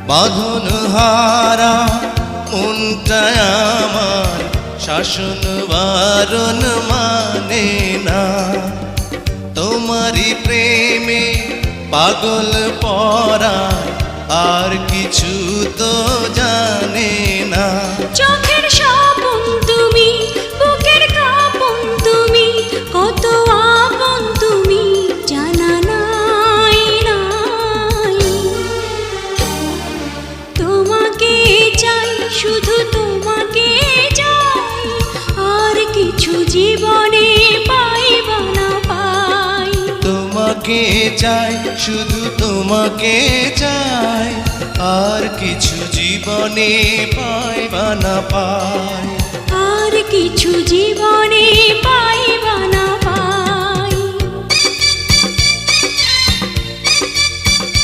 বাঁধন হারা মনটা আমার শাসন বারণ মানে না। তোমারই প্রেমে পাগল পরায় আর কিছু তো জানে না। চোখের স্বপন তুমি, বুকের কাঁপন তুমি, কত আপন তুমি জানা নাই নাই। তোমাকে চাই, শুধু তোমাকে চাই, আর কিছু জীবনে পাইবা না পাই। তোমাকে চাই, শুধু তোমাকে চাই, আর কিছু জীবনে পাইবা না পাই। আর কিছু জীবনে পাইবা না